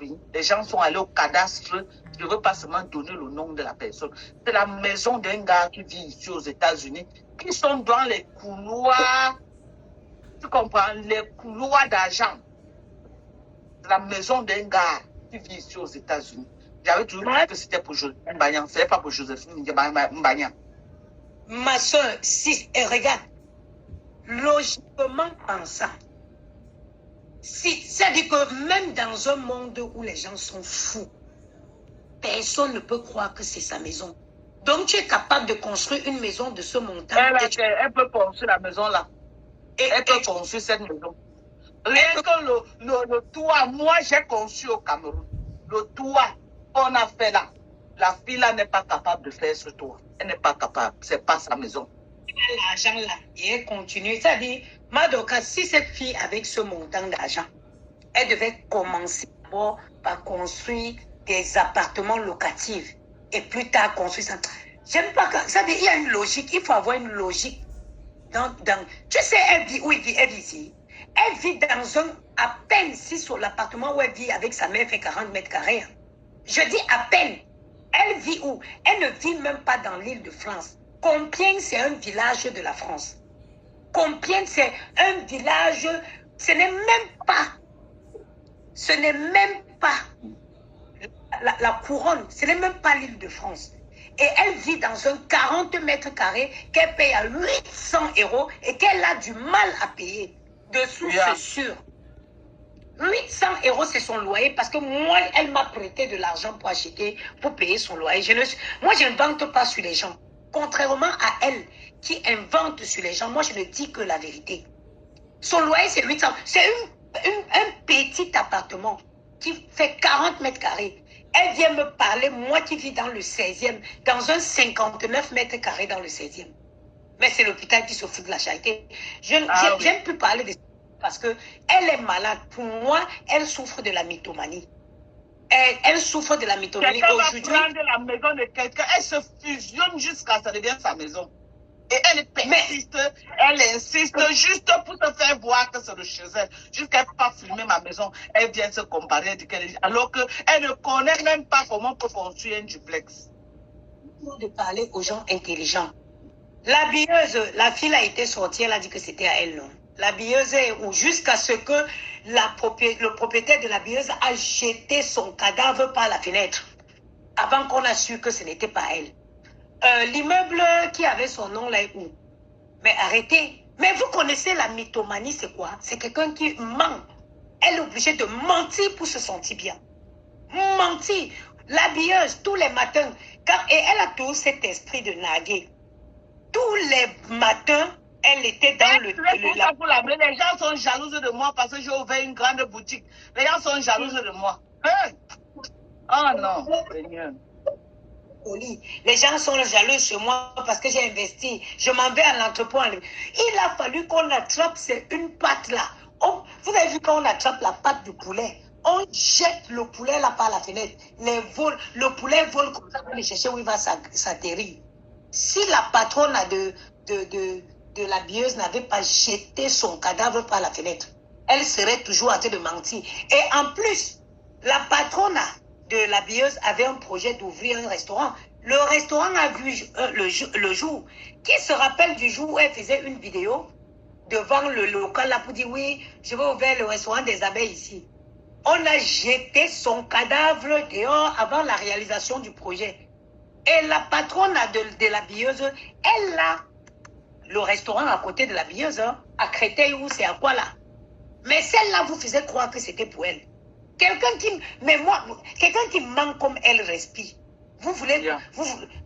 Oui. Les gens sont allés au cadastre. Je ne veux pas seulement donner le nom de la personne. C'est la maison d'un gars qui vit ici aux États-Unis, qui sont dans les couloirs, tu comprends, les couloirs d'argent. C'est la maison d'un gars qui vit ici aux États-Unis. J'avais toujours cru que c'était pour Joséphine Mbagnan. Ce n'est pas pour Joséphine Mbagnan. Ma soeur, si, regarde, logiquement pensant, c'est-à-dire que même dans un monde où les gens sont fous, personne ne peut croire que c'est sa maison. Donc tu es capable de construire une maison de ce montant. Elle peut construire la maison là. Elle peut construire cette maison. Rien que le toit, moi j'ai conçu au Cameroun. Le toit qu'on a fait là, la fille là n'est pas capable de faire ce toit. Elle n'est pas capable, c'est pas sa maison. L'argent là, et elle continue. C'est-à-dire, Madoka, si cette fille avec ce montant d'argent, elle devait commencer d'abord par construire des appartements locatifs et plus tard construire ça. J'aime pas quand ça dit, il y a une logique, il faut avoir une logique. Tu sais, elle vit où elle vit ici. Elle vit dans un, à peine si sur l'appartement où elle vit avec sa mère fait 40 mètres carrés. Je dis à peine. Elle vit où? Elle ne vit même pas dans l'île de France. Compiègne, c'est un village de la France. Compiègne, c'est un village, ce n'est même pas la couronne, ce n'est même pas l'île de France. Et elle vit dans un 40 mètres carrés qu'elle paye à 800 € et qu'elle a du mal à payer. Dessous, c'est sûr. 800 € c'est son loyer parce que moi, elle m'a prêté de l'argent pour acheter, pour payer son loyer. Moi, je n'invente pas sur les gens. Contrairement à elle qui invente sur les gens, moi, je ne dis que la vérité. Son loyer, c'est 800. C'est un petit appartement qui fait 40 mètres carrés. Elle vient me parler, moi qui vis dans le 16e, dans un 59 mètres carrés dans le 16e. Mais c'est l'hôpital qui se fout de la charité. J'aime plus parler de ça parce qu'elle est malade. Pour moi, elle souffre de la mythomanie. Elle souffre de la mythomanie. Aujourd'hui, elle va prendre la maison de quelqu'un, elle se fusionne jusqu'à ce que ça devienne sa maison. Et elle persiste, elle insiste juste pour se faire voir que c'est de chez elle. Jusqu'à ne pas filmer ma maison, elle vient se comparer alors qu'elle ne connaît même pas comment on peut construire un duplex. De parler aux gens intelligents. L'habilleuse, la fille a été sortie, elle a dit que c'était à elle, non. L'habilleuse, jusqu'à ce que le propriétaire de l'habilleuse a jeté son cadavre par la fenêtre, avant qu'on a su que ce n'était pas elle. L'immeuble qui avait son nom là est où? Mais arrêtez. Mais vous connaissez la mythomanie, c'est quoi? C'est quelqu'un qui ment. Elle est obligée de mentir pour se sentir bien. Mentir. L'habilleuse, tous les matins, et elle a tout cet esprit de naguer. Tous les matins, elle était dans les gens sont jalouses de moi parce que j'ai ouvert une grande boutique. Les gens sont jalouses de moi. Hein? Oh non, Seigneur. Les gens sont jaloux sur moi parce que j'ai investi. Je m'en vais à l'entrepôt. Il a fallu qu'on attrape une patte là. Vous avez vu quand on attrape la patte du poulet, on jette le poulet là par la fenêtre. Le poulet vole comme ça pour aller chercher où il va s'atterrir. Si la patronne de l'habilleuse n'avait pas jeté son cadavre par la fenêtre, elle serait toujours en train de mentir. Et en plus, la patronne de l'habilleuse avait un projet d'ouvrir un restaurant. Le restaurant a vu le jour. Qui se rappelle du jour où elle faisait une vidéo devant le local là pour dire oui, je vais ouvrir le restaurant des abeilles ici. On a jeté son cadavre dehors avant la réalisation du projet. Et la patronne de l'habilleuse, elle a le restaurant à côté de l'habilleuse, à Créteil ou c'est à quoi là. Mais celle-là vous faisait croire que c'était pour elle. Quelqu'un qui ment comme elle respire. Vous voulez,